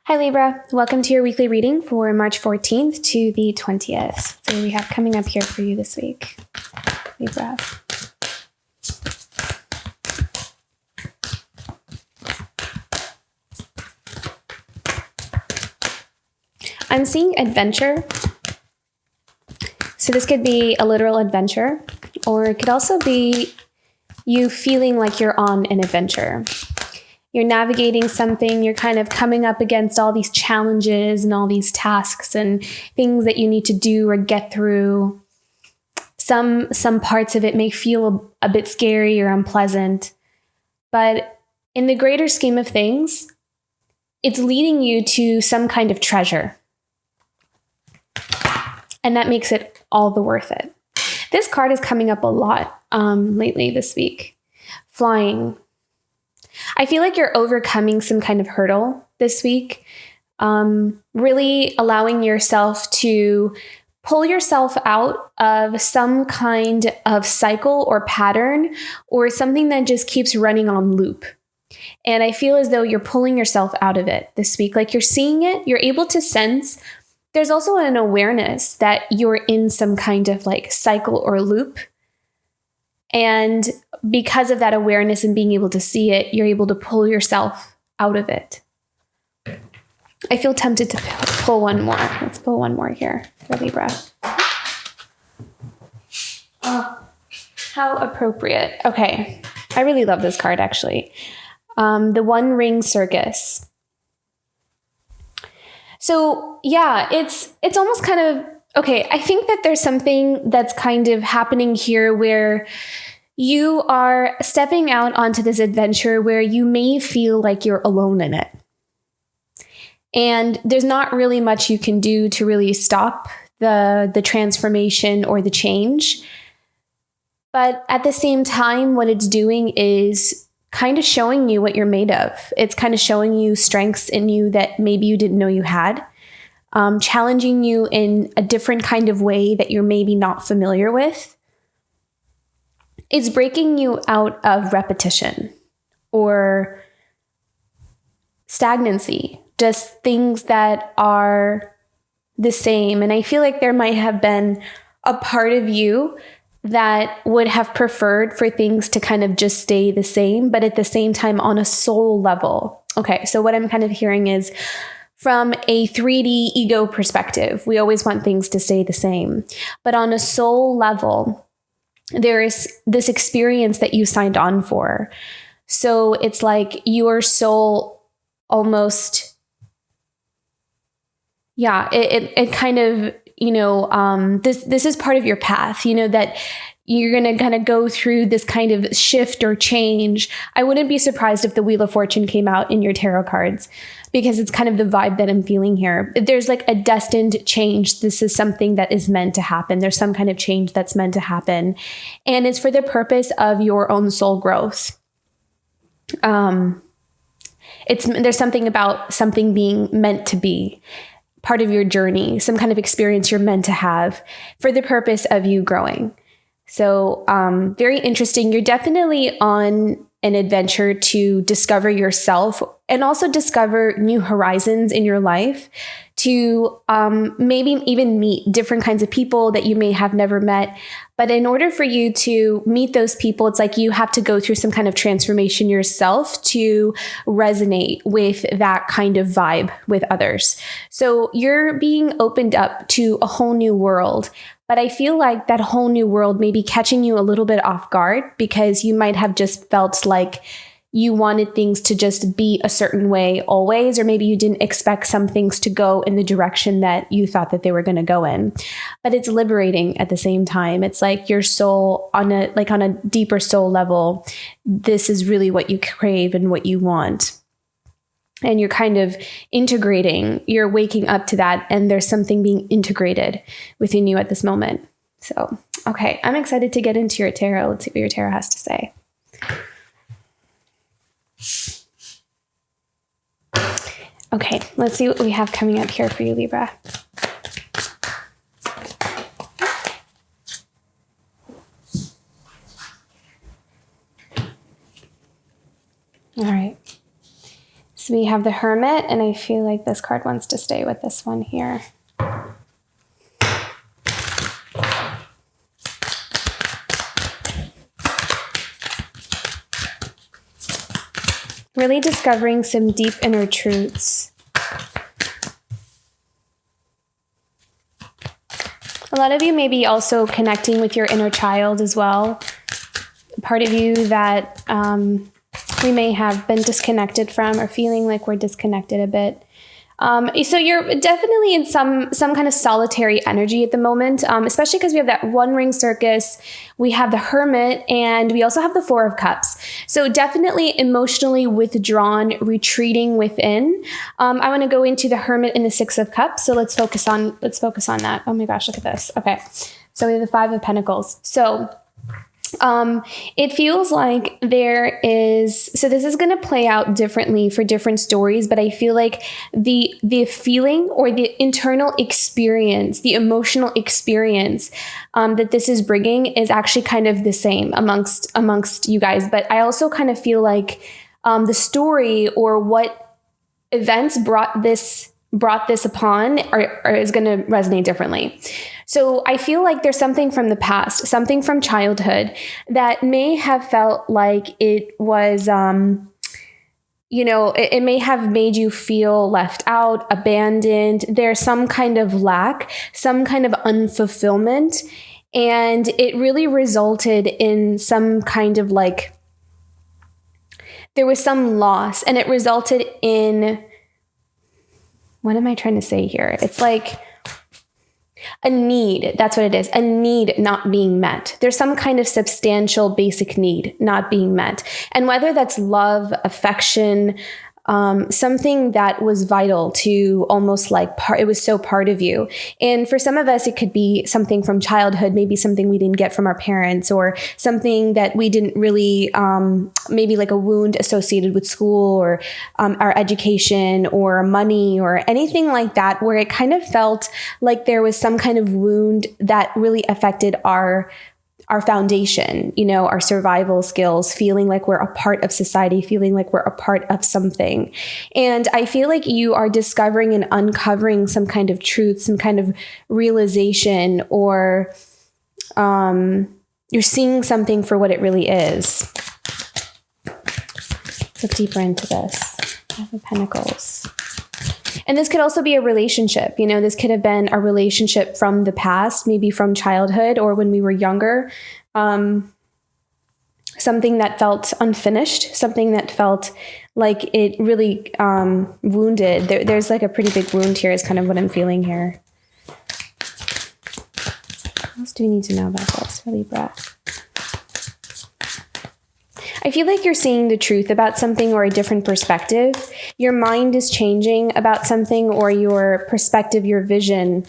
Hi Libra, welcome to your weekly reading for March 14th to the 20th. So we have coming up here for you this week, Libra. I'm seeing adventure. So this could be a literal adventure, or it could also be you feeling like you're on an adventure. You're navigating something, you're kind of coming up against all these challenges and all these tasks and things that you need to do or get through. Some parts of it may feel a bit scary or unpleasant, but in the greater scheme of things, it's leading you to some kind of treasure. And that makes it all the worth it. This card is coming up a lot lately this week. Flying. I feel like you're overcoming some kind of hurdle this week. Really allowing yourself to pull yourself out of some kind of cycle or pattern or something that just keeps running on loop. And I feel as though you're pulling yourself out of it this week. Like you're seeing it, you're able to sense. There's also an awareness that you're in some kind of like cycle or loop. And because of that awareness and being able to see it, you're able to pull yourself out of it. I feel tempted to pull one more. Let's pull one more here for Libra. Oh, how appropriate. Okay. I really love this card, actually. The One Ring Circus. So yeah, it's almost kind of, okay, I think that there's something that's kind of happening here where you are stepping out onto this adventure where you may feel like you're alone in it. And there's not really much you can do to really stop the transformation or the change. But at the same time, what it's doing is kind of showing you what you're made of. It's kind of showing you strengths in you that maybe you didn't know you had. Challenging you in a different kind of way that you're maybe not familiar with. It's breaking you out of repetition or stagnancy, just things that are the same. And I feel like there might have been a part of you that would have preferred for things to kind of just stay the same, but at the same time on a soul level. Okay, so what I'm kind of hearing is from a 3D ego perspective, we always want things to stay the same. But on a soul level, there is this experience that you signed on for. So it's like your soul almost, yeah, it kind of, this is part of your path, that you're going to kind of go through this kind of shift or change. I wouldn't be surprised if the Wheel of Fortune came out in your tarot cards, because it's kind of the vibe that I'm feeling here. If there's like a destined change, this is something that is meant to happen. There's some kind of change that's meant to happen. And it's for the purpose of your own soul growth. There's something about something being meant to be part of your journey, some kind of experience you're meant to have for the purpose of you growing. So very interesting. You're definitely on an adventure to discover yourself and also discover new horizons in your life, to maybe even meet different kinds of people that you may have never met. But in order for you to meet those people, it's like you have to go through some kind of transformation yourself to resonate with that kind of vibe with others. So you're being opened up to a whole new world. But I feel like that whole new world may be catching you a little bit off guard, because you might have just felt like you wanted things to just be a certain way always, or maybe you didn't expect some things to go in the direction that you thought that they were going to go in. But it's liberating at the same time. It's like your soul on a deeper soul level, this is really what you crave and what you want. And you're kind of integrating, you're waking up to that, and there's something being integrated within you at this moment. So, okay, I'm excited to get into your tarot. Let's see what your tarot has to say. Okay, let's see what we have coming up here for you, Libra. All right. So we have the Hermit, and I feel like this card wants to stay with this one here. Really discovering some deep inner truths. A lot of you may be also connecting with your inner child as well. Part of you that we may have been disconnected from, or feeling like we're disconnected a bit. So you're definitely in some kind of solitary energy at the moment, especially because we have that one ring circus, we have the Hermit, and we also have the Four of Cups. So definitely emotionally withdrawn, retreating within. I want to go into the Hermit and the Six of Cups. So let's focus on that. Oh my gosh, look at this. Okay. So we have the Five of Pentacles. So it feels like there is, so this is going to play out differently for different stories, but I feel like the feeling or the internal experience, the emotional experience that this is bringing is actually kind of the same amongst you guys. But I also kind of feel like the story or what events brought this upon is going to resonate differently. So I feel like there's something from the past, something from childhood that may have felt like it was, it may have made you feel left out, abandoned. There's some kind of lack, some kind of unfulfillment. And it really resulted in some kind of there was some loss, and it resulted in, what am I trying to say here? It's like a need. That's what it is. A need not being met. There's some kind of substantial basic need not being met. And whether that's love, affection, something that was vital to almost it was so part of you. And for some of us, it could be something from childhood, maybe something we didn't get from our parents, or something that we didn't really, maybe like a wound associated with school, or our education, or money, or anything like that, where it kind of felt like there was some kind of wound that really affected our foundation, our survival skills, feeling like we're a part of society, feeling like we're a part of something. And I feel like you are discovering and uncovering some kind of truth, some kind of realization, or you're seeing something for what it really is. Let's look deeper into this. Five of Pentacles. And this could also be a relationship. This could have been a relationship from the past, maybe from childhood or when we were younger. Something that felt unfinished, something that felt like it really wounded. There's like a pretty big wound here is kind of what I'm feeling here. What else do we need to know about this for Libra? I feel like you're seeing the truth about something or a different perspective. Your mind is changing about something, or your perspective, your vision,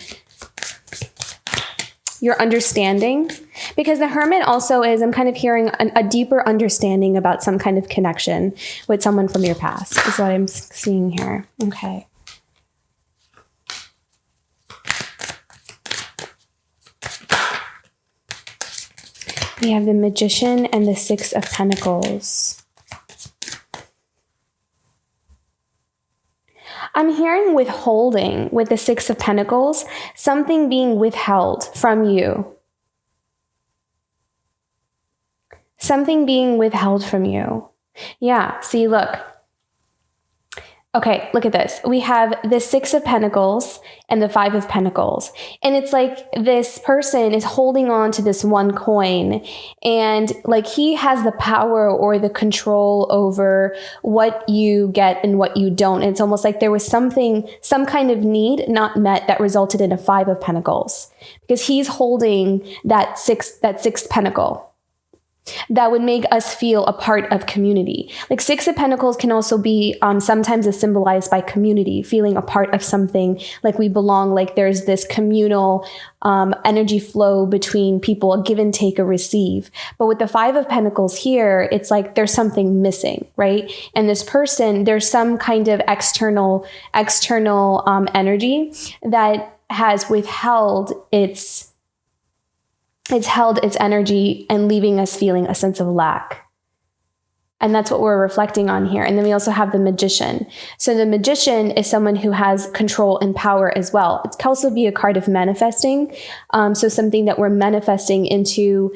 your understanding. Because the Hermit also is, I'm kind of hearing a deeper understanding about some kind of connection with someone from your past, is what I'm seeing here. Okay. We have the Magician and the Six of Pentacles. I'm hearing withholding with the Six of Pentacles, something being withheld from you. Something being withheld from you. Yeah, see, look. Okay, look at this. We have the Six of Pentacles and the Five of Pentacles. And it's like this person is holding on to this one coin, and like he has the power or the control over what you get and what you don't. And it's almost like there was some kind of need not met that resulted in a Five of Pentacles, because he's holding that sixth pentacle. That would make us feel a part of community. Like Six of Pentacles can also be sometimes symbolized by community, feeling a part of something, like we belong, like there's this communal energy flow between people, a give and take, a receive. But with the Five of Pentacles here, it's like there's something missing, right? And this person, there's some kind of external energy that has withheld its energy and leaving us feeling a sense of lack. And that's what we're reflecting on here. And then we also have the Magician. So the Magician is someone who has control and power as well. It can also be a card of manifesting. So something that we're manifesting into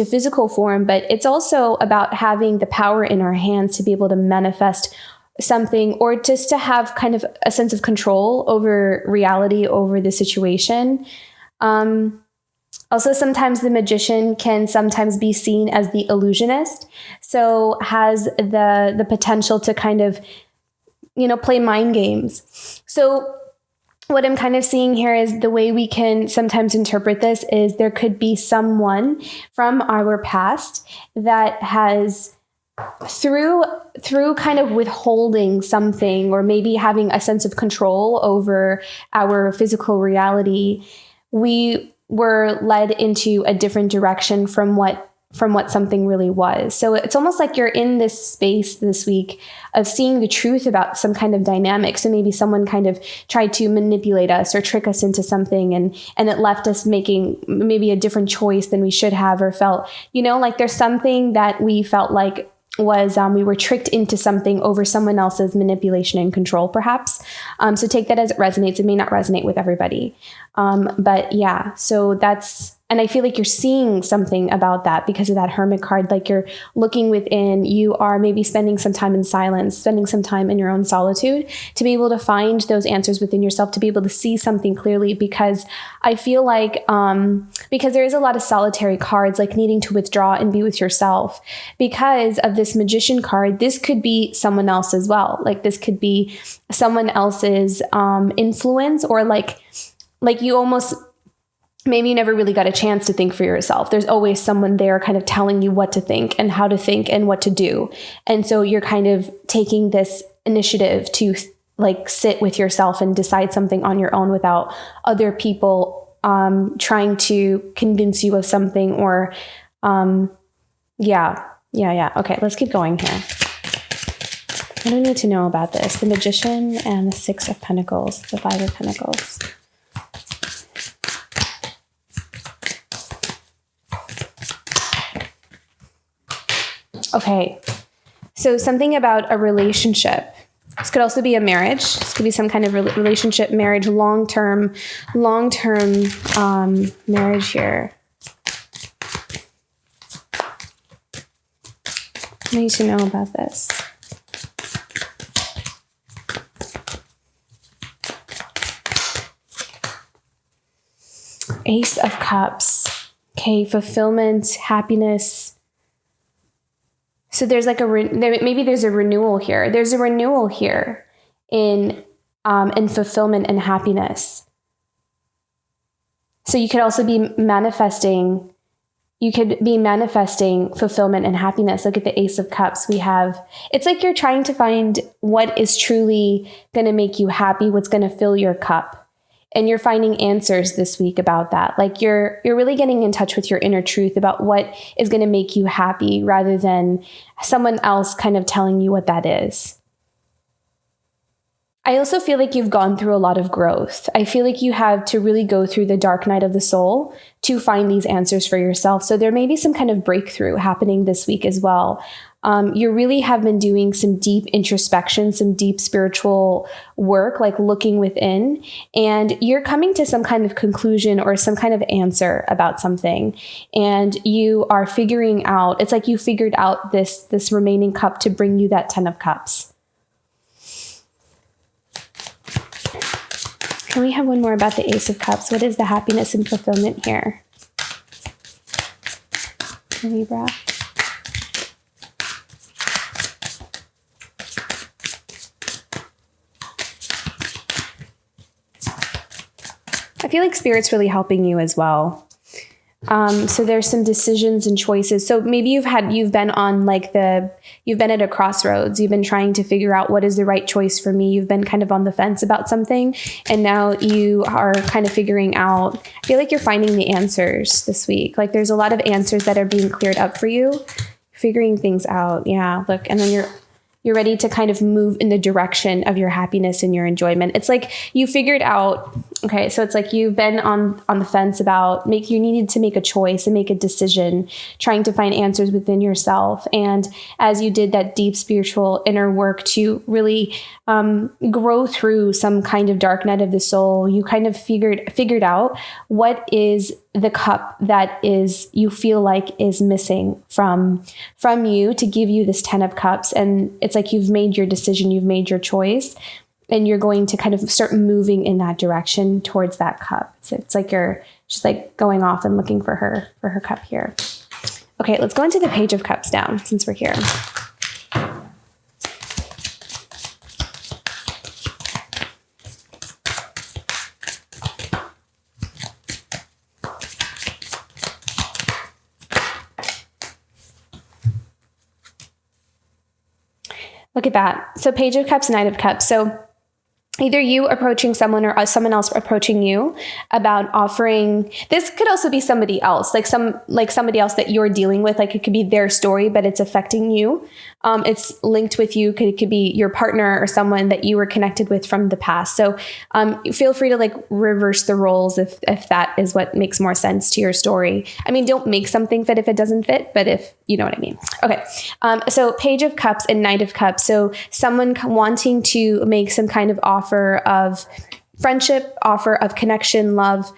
physical form, but it's also about having the power in our hands to be able to manifest something, or just to have kind of a sense of control over reality, over the situation. Also, sometimes the Magician can sometimes be seen as the illusionist. So has the potential to kind of, play mind games. So what I'm kind of seeing here is the way we can sometimes interpret this is there could be someone from our past that has, through kind of withholding something, or maybe having a sense of control over our physical reality, we were led into a different direction from what something really was. So it's almost like you're in this space this week of seeing the truth about some kind of dynamic. So maybe someone kind of tried to manipulate us or trick us into something, and it left us making maybe a different choice than we should have, or felt, like there's something that we felt like was we were tricked into something over someone else's manipulation and control, perhaps. So take that as it resonates. It may not resonate with everybody. But yeah, so that's, and I feel like you're seeing something about that because of that Hermit card. Like you're looking within, you are maybe spending some time in silence, spending some time in your own solitude to be able to find those answers within yourself, to be able to see something clearly. Because I feel like, because there is a lot of solitary cards, like needing to withdraw and be with yourself. Because of this Magician card, this could be someone else as well. Like this could be someone else's influence, or like you almost, maybe you never really got a chance to think for yourself. There's always someone there kind of telling you what to think and how to think and what to do. And so you're kind of taking this initiative to like sit with yourself and decide something on your own without other people trying to convince you of something, or yeah. Okay, let's keep going here. What do I need to know about this? The Magician and the Six of Pentacles, the Five of Pentacles. Okay, so something about a relationship. This could also be a marriage. This could be some kind of relationship, marriage, long-term marriage here. I need to know about this. Ace of Cups. Okay, fulfillment, happiness. So there's like maybe there's a renewal here. There's a renewal here in fulfillment and happiness. So you could also be manifesting. You could be manifesting fulfillment and happiness. Look at the Ace of Cups. It's like you're trying to find what is truly going to make you happy, what's going to fill your cup. And you're finding answers this week about that. Like you're really getting in touch with your inner truth about what is going to make you happy, rather than someone else kind of telling you what that is. I also feel like you've gone through a lot of growth. I feel like you have to really go through the dark night of the soul to find these answers for yourself. So there may be some kind of breakthrough happening this week as well. You really have been doing some deep introspection, some deep spiritual work, like looking within, and you're coming to some kind of conclusion or some kind of answer about something. And you are figuring out, it's like you figured out this remaining cup to bring you that 10 of Cups. Can we have one more about the Ace of Cups? What is the happiness and fulfillment here? Libra. I feel like Spirit's really helping you as well. So there's some decisions and choices. So maybe you've been at a crossroads. You've been trying to figure out what is the right choice for me. You've been kind of on the fence about something, and now you are kind of figuring out. I feel like you're finding the answers this week. Like there's a lot of answers that are being cleared up for you, figuring things out. Yeah, look, and then you're ready to kind of move in the direction of your happiness and your enjoyment. It's like you figured out Okay, so it's like you've been on the fence about you needed to make a choice and make a decision, trying to find answers within yourself. And as you did that deep spiritual inner work to really grow through some kind of dark night of the soul, you kind of figured out what is the cup that is you feel like is missing from you to give you this 10 of Cups. And it's like you've made your decision, you've made your choice. And you're going to kind of start moving in that direction towards that cup. So it's like you're just like going off and looking for her cup here. Okay, let's go into the Page of Cups now, since we're here. Look at that. So Page of Cups, Knight of Cups. So either you approaching someone or someone else approaching you about offering. This could also be somebody else, like somebody else that you're dealing with. Like it could be their story, but it's affecting you. It's linked with you. It could be your partner or someone that you were connected with from the past. So feel free to like reverse the roles if that is what makes more sense to your story. I mean, don't make something fit if it doesn't fit, but if you know what I mean. Okay. So Page of Cups and Knight of Cups. So someone wanting to make some kind of offer of friendship, offer of connection, love,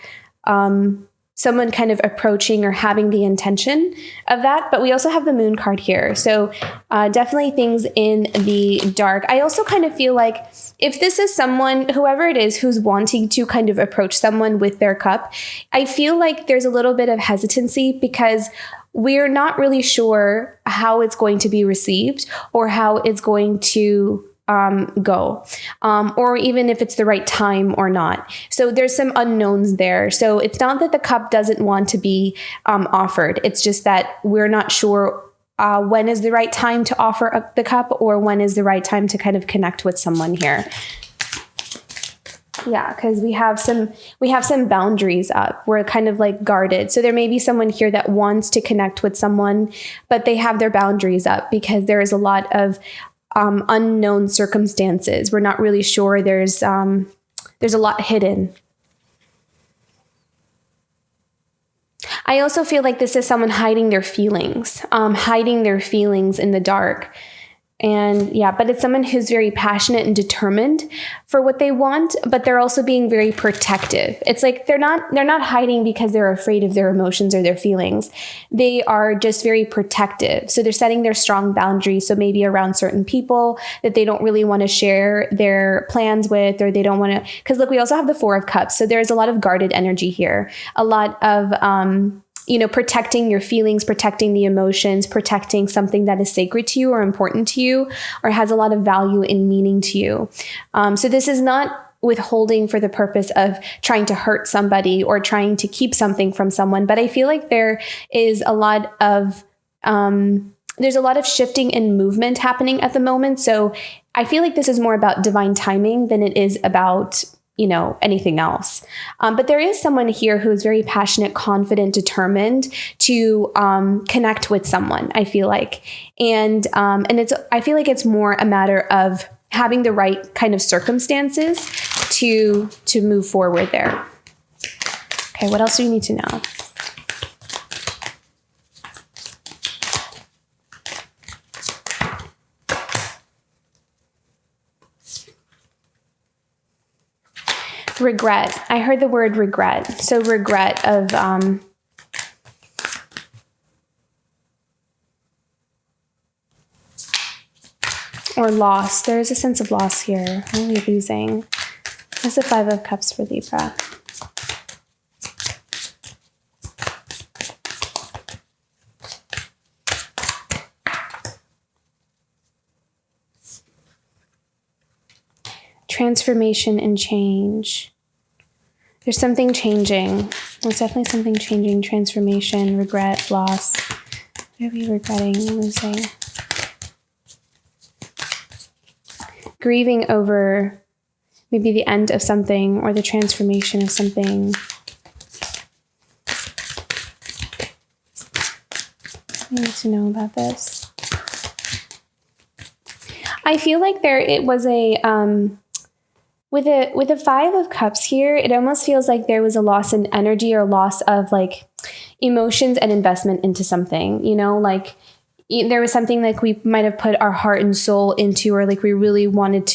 someone kind of approaching or having the intention of that. But we also have the Moon card here. So definitely things in the dark. I also kind of feel like if this is someone, whoever it is, who's wanting to kind of approach someone with their cup, I feel like there's a little bit of hesitancy because we're not really sure how it's going to be received or how it's going to go, or even if it's the right time or not. So there's some unknowns there. So it's not that the cup doesn't want to be offered. It's just that we're not sure when is the right time to offer the cup or when is the right time to kind of connect with someone here. Yeah, because we have some boundaries up. We're kind of like guarded. So there may be someone here that wants to connect with someone, but they have their boundaries up because there is a lot of unknown circumstances. We're not really sure. There's a lot hidden. I also feel like this is someone hiding their feelings in the dark. And yeah, but it's someone who's very passionate and determined for what they want, but they're also being very protective. It's like they're not hiding because they're afraid of their emotions or their feelings. They are just very protective. So they're setting their strong boundaries. So maybe around certain people that they don't really want to share their plans with, or they don't want to, because look, we also have the Four of Cups. So there's a lot of guarded energy here, a lot of, protecting your feelings, protecting the emotions, protecting something that is sacred to you or important to you, or has a lot of value and meaning to you. So this is not withholding for the purpose of trying to hurt somebody or trying to keep something from someone. But I feel like there is a lot of, there's a lot of shifting and movement happening at the moment. So I feel like this is more about divine timing than it is about anything else. But there is someone here who is very passionate, confident, determined to connect with someone, I feel like. And I feel like it's more a matter of having the right kind of circumstances to move forward there. Okay, what else do you need to know? Regret. I heard the word regret. So regret of or loss. There is a sense of loss here. What are we losing? That's the Five of Cups for Libra. Transformation and change. There's something changing. There's definitely something changing. Transformation, regret, loss. What are we regretting, losing? Grieving over maybe the end of something or the transformation of something. I need to know about this. I feel like it was With a Five of Cups here, it almost feels like there was a loss in energy or loss of like emotions and investment into something, like there was something like we might have put our heart and soul into, or like we really wanted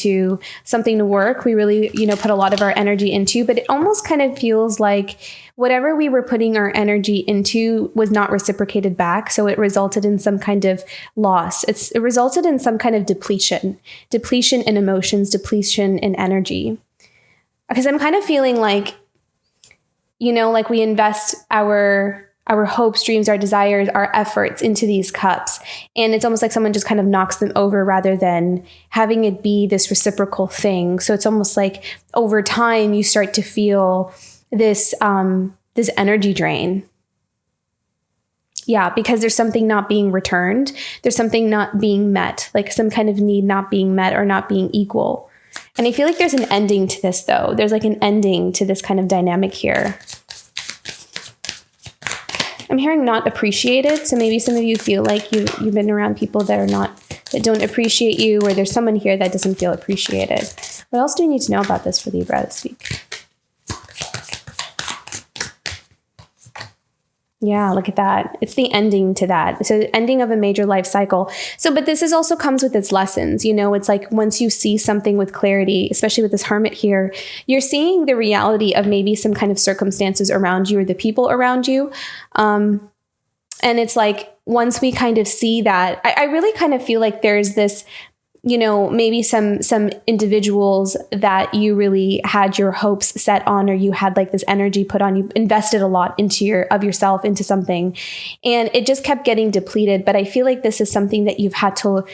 something to work. We really, put a lot of our energy into, but it almost kind of feels like whatever we were putting our energy into was not reciprocated back. So it resulted in some kind of loss. It resulted in some kind of depletion in emotions, depletion in energy. Because I'm kind of feeling like, like we invest our hopes, dreams, our desires, our efforts into these cups. And it's almost like someone just kind of knocks them over rather than having it be this reciprocal thing. So it's almost like over time you start to feel this energy drain. Yeah, because there's something not being returned. There's something not being met, like some kind of need not being met or not being equal. And I feel like there's an ending to this though. There's like an ending to this kind of dynamic here. I'm hearing not appreciated. So maybe some of you feel like you've been around people that don't appreciate you, or there's someone here that doesn't feel appreciated. What else do you need to know about this for Libra this week? Yeah, look at that. It's the ending to that. So the ending of a major life cycle. So, but this also comes with its lessons. It's like once you see something with clarity, especially with this Hermit here, you're seeing the reality of maybe some kind of circumstances around you or the people around you. And it's like, once we kind of see that, I really kind of feel like there's this, maybe some individuals that you really had your hopes set on, or you had like this energy put on, you invested a lot into yourself into something, and it just kept getting depleted. But I feel like this is something that you've had to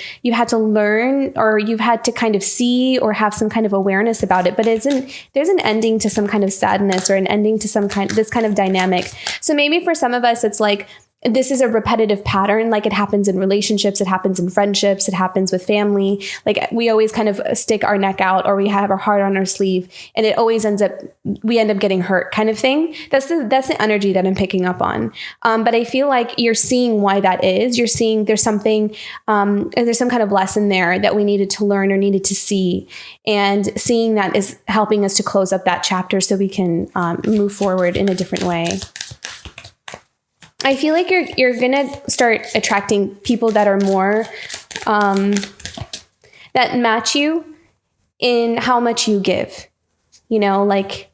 learn, or you've had to kind of see or have some kind of awareness about it. But there's an ending to some kind of sadness, or an ending to this kind of dynamic. So maybe for some of us, it's like, this is a repetitive pattern. Like it happens in relationships, it happens in friendships, it happens with family. Like we always kind of stick our neck out, or we have our heart on our sleeve, and it always we end up getting hurt kind of thing. That's the energy that I'm picking up on. But I feel like you're seeing why that is. You're seeing there's some kind of lesson there that we needed to learn or needed to see. And seeing that is helping us to close up that chapter so we can move forward in a different way. I feel like you're going to start attracting people that are more, that match you in how much you give, like,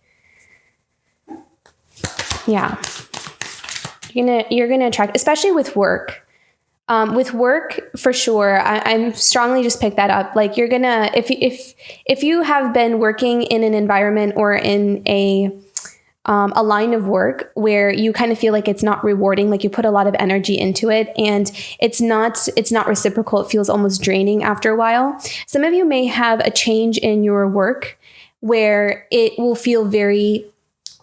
yeah, you're going to attract, especially with work. With work, for sure, I'm strongly just pick that up. Like you're going to, if you have been working in an environment or in a line of work where you kind of feel like it's not rewarding, like you put a lot of energy into it and it's not reciprocal. It feels almost draining after a while. Some of you may have a change in your work where it will feel very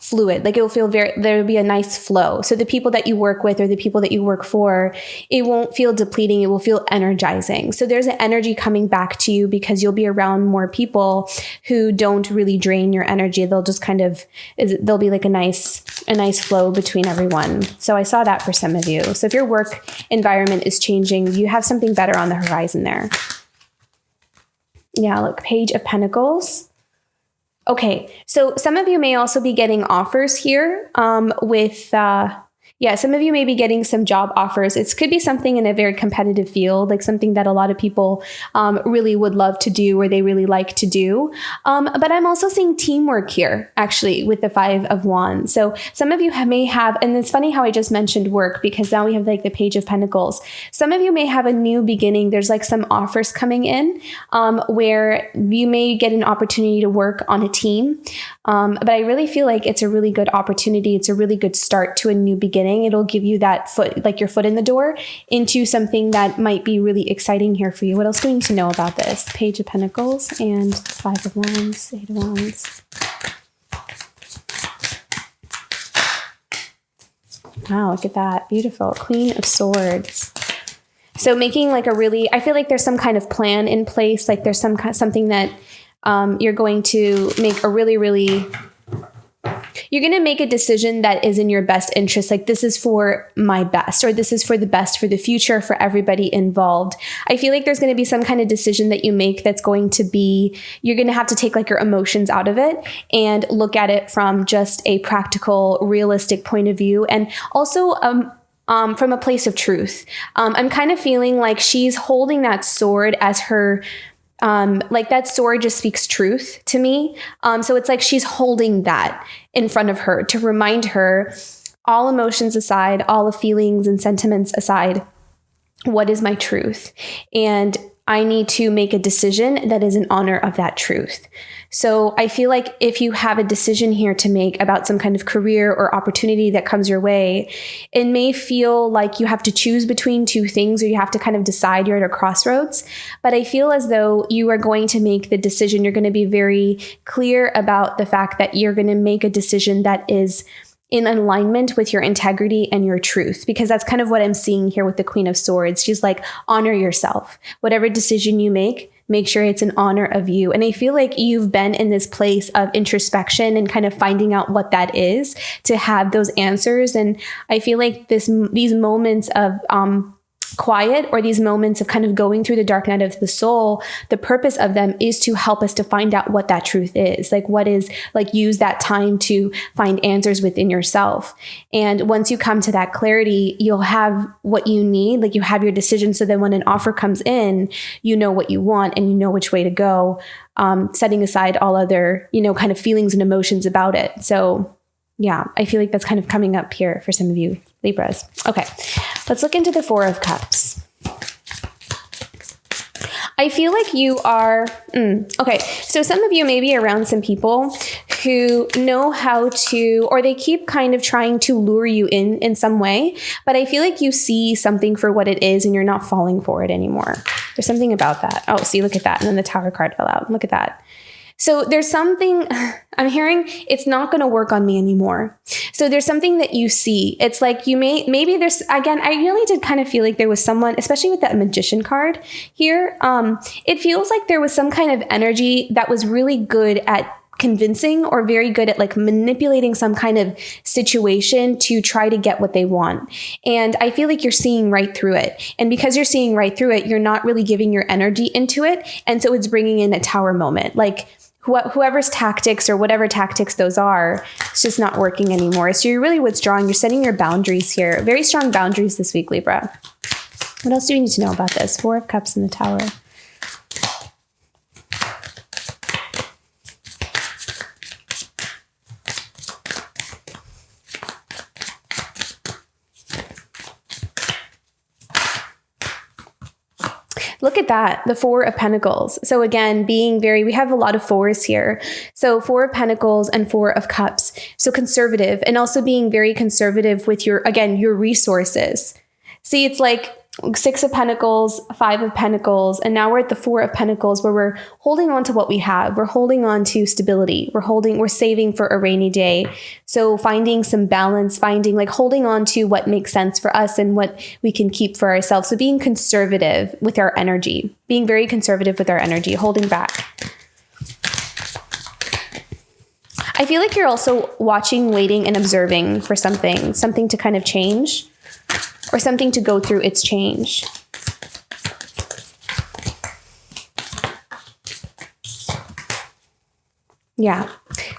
fluid. Like it will feel there'll be a nice flow. So the people that you work with or the people that you work for, it won't feel depleting. It will feel energizing. So there's an energy coming back to you because you'll be around more people who don't really drain your energy. They'll just there'll be like a nice flow between everyone. So I saw that for some of you. So if your work environment is changing, you have something better on the horizon there. Yeah, look, Page of Pentacles. Okay, so some of you may also be getting offers here some of you may be getting some job offers. It could be something in a very competitive field, like something that a lot of people really would love to do or they really like to do. But I'm also seeing teamwork here, actually, with the Five of Wands. So some of you may have, and it's funny how I just mentioned work because now we have like the Page of Pentacles. Some of you may have a new beginning. There's like some offers coming in where you may get an opportunity to work on a team. But I really feel like it's a really good opportunity. It's a really good start to a new beginning. It'll give you that foot, like your foot in the door into something that might be really exciting here for you. What else do we need to know about this? Page of Pentacles and Five of Wands, Eight of Wands. Wow, look at that. Beautiful. Queen of Swords. So making like I feel like there's some kind of plan in place. Like there's something that you're going to make a really, really You're going to make a decision that is in your best interest. Like, this is for my best, or this is for the best for the future, for everybody involved. I feel like there's going to be some kind of decision that you make that's going to be, you're going to have to take like your emotions out of it and look at it from just a practical, realistic point of view. And also, from a place of truth. I'm kind of feeling like she's holding that sword as her, like that sword just speaks truth to me. So it's like she's holding that in front of her to remind her, all emotions aside, all the feelings and sentiments aside, what is my truth? And I need to make a decision that is in honor of that truth. So I feel like if you have a decision here to make about some kind of career or opportunity that comes your way, it may feel like you have to choose between two things, or you have to kind of decide, you're at a crossroads. But I feel as though you are going to make the decision. You're going to be very clear about the fact that you're going to make a decision that is in alignment with your integrity and your truth, because that's kind of what I'm seeing here with the Queen of Swords. She's like, honor yourself. Whatever decision you make sure it's in honor of you. And I feel like you've been in this place of introspection and kind of finding out what that is to have those answers. And I feel like these moments of quiet, or these moments of kind of going through the dark night of the soul, the purpose of them is to help us to find out what that truth is. Like, what is, like, use that time to find answers within yourself. And once you come to that clarity, you'll have what you need. Like, you have your decision. So then when an offer comes in, you know what you want and you know which way to go, setting aside all other, kind of feelings and emotions about it. So yeah, I feel like that's kind of coming up here for some of you Libras. Okay, let's look into the Four of Cups. I feel like you are, okay, so some of you may be around some people who know how to, or they keep kind of trying to lure you in some way, but I feel like you see something for what it is and you're not falling for it anymore. There's something about that. Oh, see, look at that. And then the Tower card fell out. Look at that. So there's something I'm hearing, it's not going to work on me anymore. So there's something that you see. It's like maybe there's, again, I really did kind of feel like there was someone, especially with that Magician card here. It feels like there was some kind of energy that was really good at convincing, or very good at like manipulating some kind of situation to try to get what they want. And I feel like you're seeing right through it. And because you're seeing right through it, you're not really giving your energy into it. And so it's bringing in a Tower moment. Like, whoever's tactics or whatever tactics those are, it's just not working anymore. So you're really withdrawing. You're setting your boundaries here. Very strong boundaries this week, Libra. What else do you need to know about this? Four of Cups in the Tower. Look at that, the Four of Pentacles. So again, we have a lot of fours here. So Four of Pentacles and Four of Cups. So conservative, and also being very conservative with your resources. See, it's like Six of Pentacles, Five of Pentacles, and now we're at the Four of Pentacles, where we're holding on to what we have. We're holding on to stability. We're saving for a rainy day. So finding some balance, holding on to what makes sense for us and what we can keep for ourselves. So being conservative with our energy, being very conservative with our energy, holding back. I feel like you're also watching, waiting, and observing for something to kind of change, or something to go through its change. Yeah.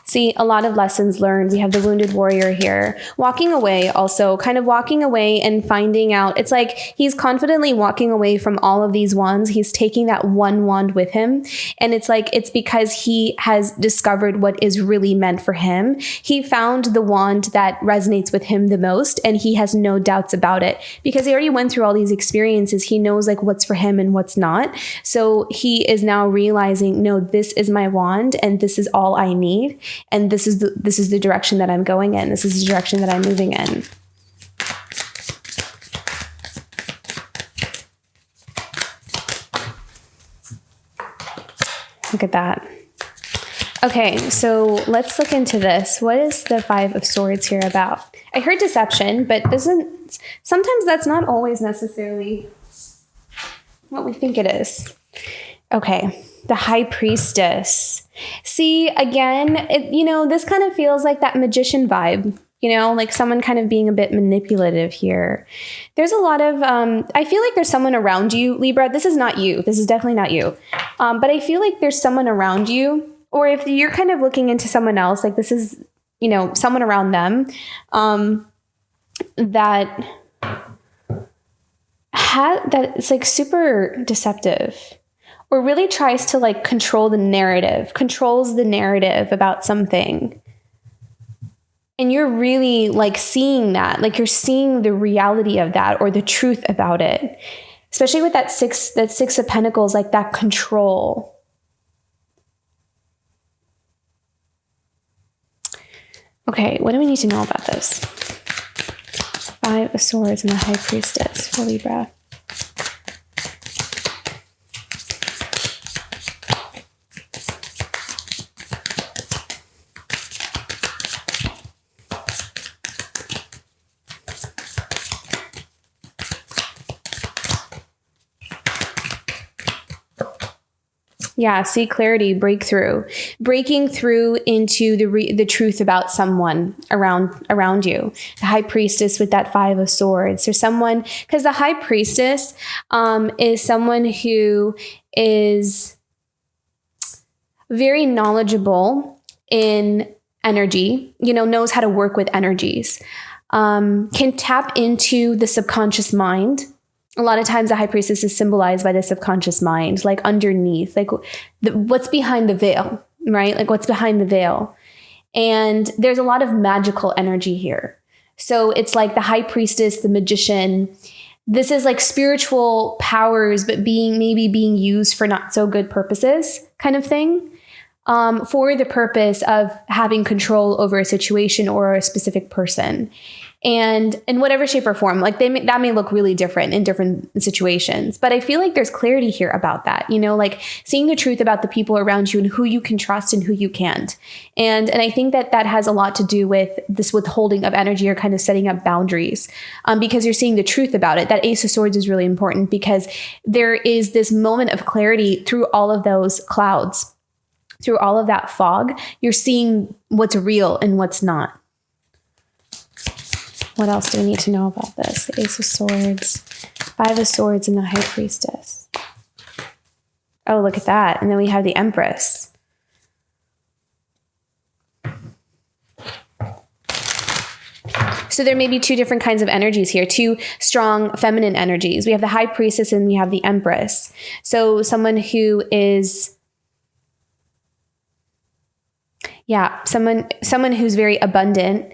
See, a lot of lessons learned. We have the Wounded Warrior here. Walking away also, kind of walking away and finding out. It's like he's confidently walking away from all of these wands. He's taking that one wand with him. And it's like, it's because he has discovered what is really meant for him. He found the wand that resonates with him the most, and he has no doubts about it because he already went through all these experiences. He knows like what's for him and what's not. So he is now realizing, no, this is my wand and this is all I need. And this is the direction that I'm going in. This is the direction that I'm moving in. Look at that. Okay, so let's look into this. What is the Five of Swords here about? I heard deception, but sometimes that's not always necessarily what we think it is. Okay. The High Priestess. See, again, this kind of feels like that magician vibe, like someone kind of being a bit manipulative here. There's a lot of, I feel like there's someone around you, Libra. This is not you. This is definitely not you. But I feel like there's someone around you, or if you're kind of looking into someone else, like this is, someone around them, that it's like super deceptive, or really tries to like controls the narrative about something. And you're really like seeing that, like you're seeing the reality of that or the truth about it, especially with that six of Pentacles, like that control. Okay, what do we need to know about this? Five of Swords and the High Priestess for Libra. Yeah, see clarity, breakthrough, breaking through into the truth about someone around you. The High Priestess with that Five of Swords, or someone, because the High Priestess is someone who is very knowledgeable in energy, knows how to work with energies, can tap into the subconscious mind. A lot of times the High Priestess is symbolized by the subconscious mind, like underneath, like what's behind the veil, right? Like what's behind the veil. And there's a lot of magical energy here. So it's like the High Priestess, the magician. This is like spiritual powers, but being used for not so good purposes kind of thing. For the purpose of having control over a situation or a specific person. And in whatever shape or form, like that may look really different in different situations, but I feel like there's clarity here about that, like seeing the truth about the people around you and who you can trust and who you can't. And I think that has a lot to do with this withholding of energy or kind of setting up boundaries, because you're seeing the truth about it. That Ace of Swords is really important because there is this moment of clarity through all of those clouds, through all of that fog. You're seeing what's real and what's not. What else do we need to know about this? The Ace of Swords, Five of Swords, and the High Priestess. Oh, look at that. And then we have the Empress. So there may be two different kinds of energies here, two strong feminine energies. We have the High Priestess and we have the Empress. So someone who is, someone who's very abundant,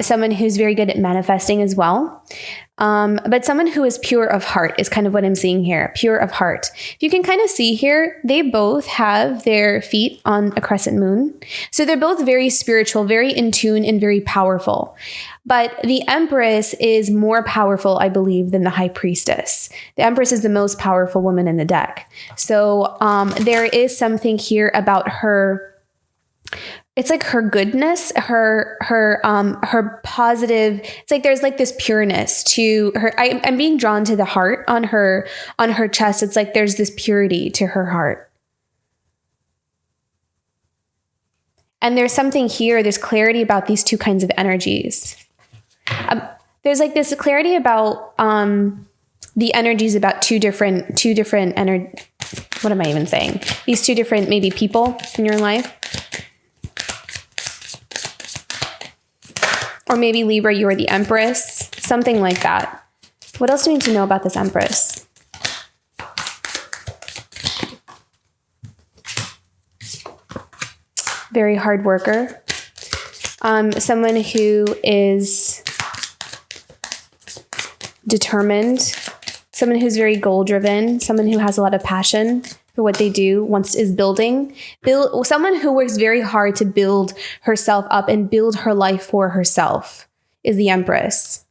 someone who's very good at manifesting as well. But someone who is pure of heart is kind of what I'm seeing here. Pure of heart. You can kind of see here, they both have their feet on a crescent moon. So they're both very spiritual, very in tune, and very powerful. But the Empress is more powerful, I believe, than the High Priestess. The Empress is the most powerful woman in the deck. So there is something here about her. It's like her goodness, her positive. It's like there's like this pureness to her. I'm being drawn to the heart on her chest. It's like there's this purity to her heart. And there's something here. There's clarity about these two kinds of energies. There's like this clarity about the energies about two different energy. What am I even saying? These two different maybe people in your life. Or maybe Libra, you are the Empress, something like that. What else do we need to know about this Empress? Very hard worker. Someone who is determined. Someone who's very goal-driven. Someone who has a lot of passion for what they do, is building. Someone who works very hard to build herself up and build her life for herself is the Empress.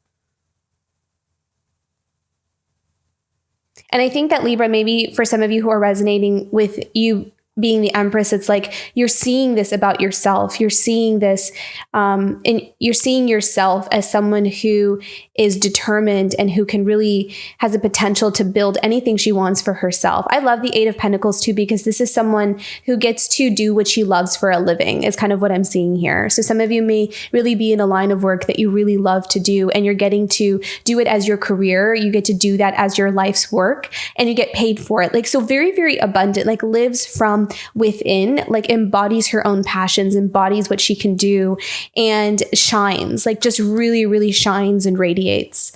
And I think that Libra, maybe for some of you who are resonating with you being the Empress, it's like you're seeing this about yourself. You're seeing this, and you're seeing yourself as someone who is determined and who can really has the potential to build anything she wants for herself. I love the Eight of Pentacles too, because this is someone who gets to do what she loves for a living is kind of what I'm seeing here. So some of you may really be in a line of work that you really love to do, and you're getting to do it as your career. You get to do that as your life's work, and you get paid for it. Like, so very, very abundant, like lives from within, like embodies her own passions, embodies what she can do, and shines, like just really, really shines and radiates.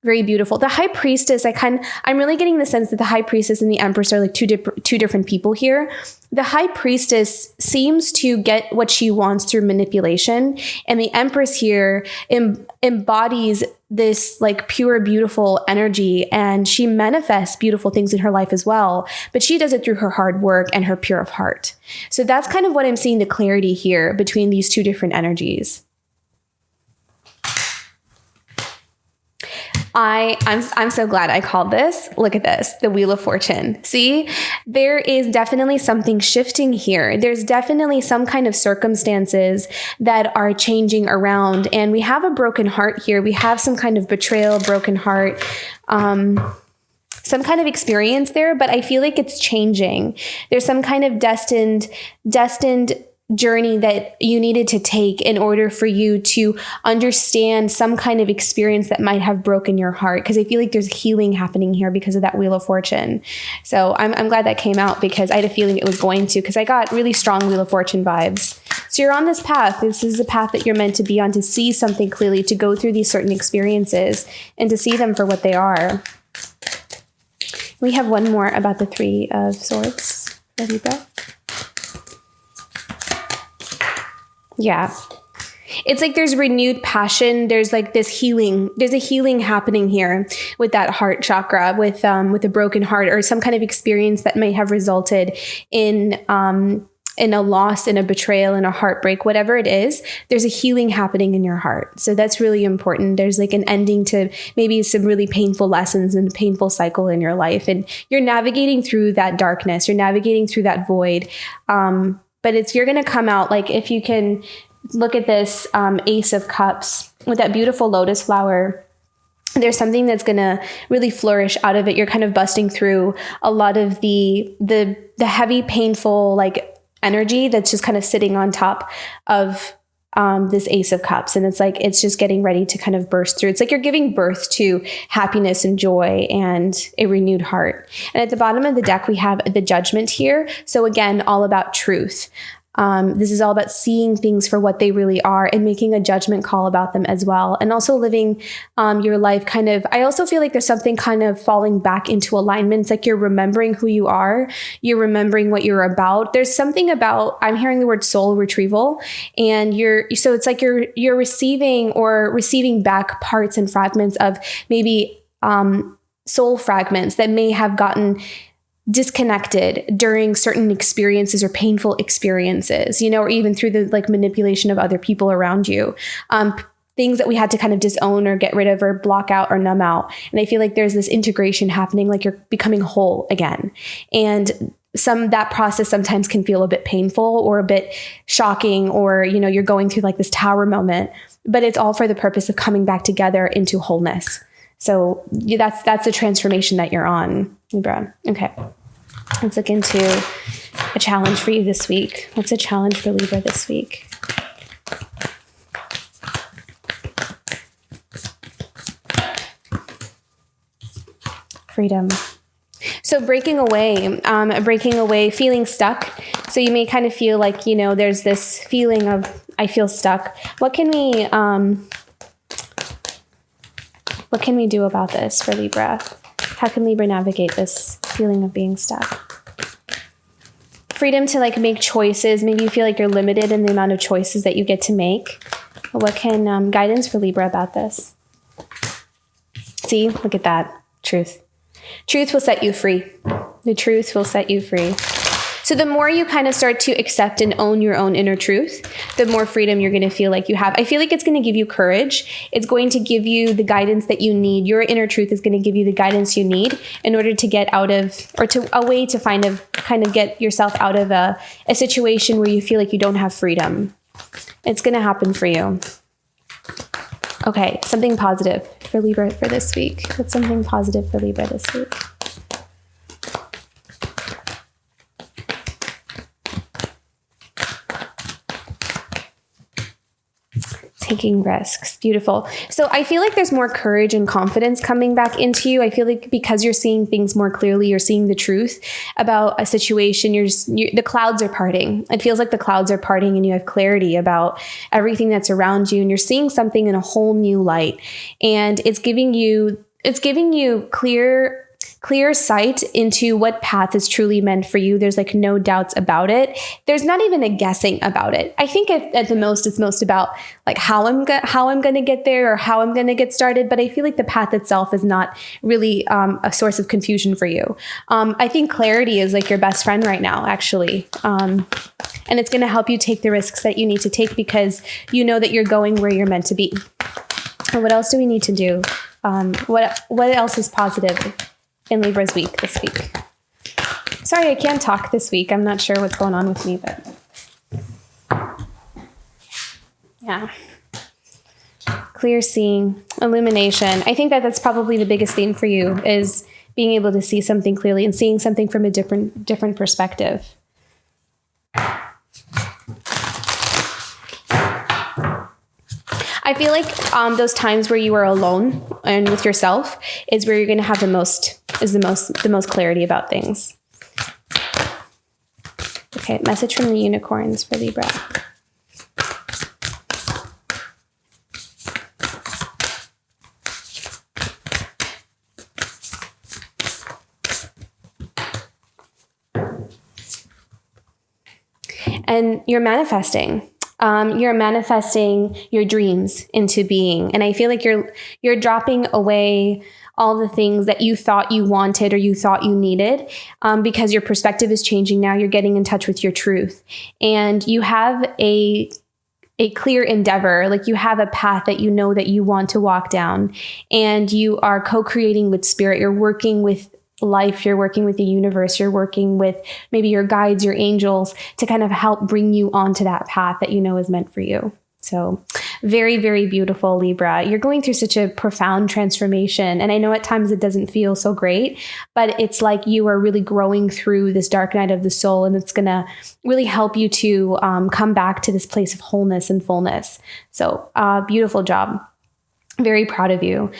Very beautiful. The High Priestess, I'm really getting the sense that the High Priestess and the Empress are like two different people here. The High Priestess seems to get what she wants through manipulation, and the Empress here embodies this like pure, beautiful energy, and she manifests beautiful things in her life as well, but she does it through her hard work and her pure of heart. So that's kind of what I'm seeing, the clarity here between these two different energies. I'm so glad I called this. Look at this, the Wheel of Fortune. See, there is definitely something shifting here. There's definitely some kind of circumstances that are changing around, and we have a broken heart here. We have some kind of betrayal, broken heart, some kind of experience there, but I feel like it's changing. There's some kind of destined journey that you needed to take in order for you to understand some kind of experience that might have broken your heart, because I feel like there's healing happening here because of that Wheel of Fortune. So I'm glad that came out, because I had a feeling it was going to, because I got really strong Wheel of Fortune vibes. So you're on this path. This is the path that you're meant to be on, to see something clearly, to go through these certain experiences and to see them for what they are. We have one more about the Three of Swords for Libra. Yeah. It's like there's renewed passion. There's like this healing. There's a healing happening here with that heart chakra, with a broken heart, or some kind of experience that may have resulted in a loss, in a betrayal, in a heartbreak, whatever it is. There's a healing happening in your heart. So that's really important. There's like an ending to maybe some really painful lessons and a painful cycle in your life. And you're navigating through that darkness. You're navigating through that void. But you're going to come out, like, if you can look at this Ace of Cups with that beautiful lotus flower, there's something that's going to really flourish out of it. You're kind of busting through a lot of the heavy, painful, like, energy that's just kind of sitting on top of this Ace of Cups. And it's just getting ready to kind of burst through. It's like you're giving birth to happiness and joy and a renewed heart. And at the bottom of the deck, we have the Judgment here. So again, all about truth. This is all about seeing things for what they really are and making a judgment call about them as well. And also living your life kind of, I also feel like there's something kind of falling back into alignment. It's like you're remembering who you are. You're remembering what you're about. There's something about, I'm hearing the word soul retrieval, and so it's like you're receiving back parts and fragments of maybe soul fragments that may have gotten disconnected during certain experiences or painful experiences, or even through the like manipulation of other people around you. Things that we had to kind of disown or get rid of or block out or numb out. And I feel like there's this integration happening, like you're becoming whole again. And that process sometimes can feel a bit painful or a bit shocking, or, you're going through like this tower moment, but it's all for the purpose of coming back together into wholeness. So that's the transformation that you're on, Libra. Okay. Let's look into a challenge for you this week. What's a challenge for Libra this week? Freedom. So breaking away, feeling stuck. So you may kind of feel like, there's this feeling of, I feel stuck. What can we do about this for Libra? How can Libra navigate this feeling of being stuck? Freedom to like make choices. Maybe you feel like you're limited in the amount of choices that you get to make. What can guidance for Libra about this? See, look at that. Truth. Truth will set you free. The truth will set you free. So the more you kind of start to accept and own your own inner truth, the more freedom you're going to feel like you have. I feel like it's going to give you courage. It's going to give you the guidance that you need. Your inner truth is going to give you the guidance you need in order to get out of, or to a way to kind of get yourself out of a situation where you feel like you don't have freedom. It's going to happen for you. Okay, something positive for Libra for this week. What's something positive for Libra this week? Taking risks. Beautiful. So I feel like there's more courage and confidence coming back into you. I feel like because you're seeing things more clearly, you're seeing the truth about a situation, the clouds are parting. It feels like the clouds are parting and you have clarity about everything that's around you, and you're seeing something in a whole new light. And it's giving you clear sight into what path is truly meant for you. There's like no doubts about it. There's not even a guessing about it. I think at the most, it's most about like how I'm going to get there or how I'm going to get started. But I feel like the path itself is not really a source of confusion for you. I think clarity is like your best friend right now, actually. And it's going to help you take the risks that you need to take because you know that you're going where you're meant to be. And what else do we need to do? What else is positive in Libra's week this week? Sorry, I can't talk this week. I'm not sure what's going on with me, but yeah. Clear seeing, illumination. I think that's probably the biggest theme for you, is being able to see something clearly and seeing something from a different perspective. I feel like those times where you are alone and with yourself is where you're going to have the most clarity about things. Okay, message from the unicorns for Libra. And you're manifesting. You're manifesting your dreams into being. And I feel like you're dropping away all the things that you thought you wanted or you thought you needed, because your perspective is changing now. You're getting in touch with your truth. And you have a clear endeavor, like you have a path that you know that you want to walk down. And you are co-creating with spirit. You're working with life, you're working with the universe, you're working with maybe your guides, your angels, to kind of help bring you onto that path that you know is meant for you. So very, very beautiful, Libra. You're going through such a profound transformation. And I know at times it doesn't feel so great, but it's like you are really growing through this dark night of the soul. And it's going to really help you to come back to this place of wholeness and fullness. So beautiful job. Very proud of you.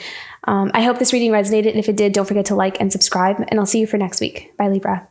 I hope this reading resonated. And if it did, don't forget to like and subscribe. And I'll see you for next week. Bye, Libra.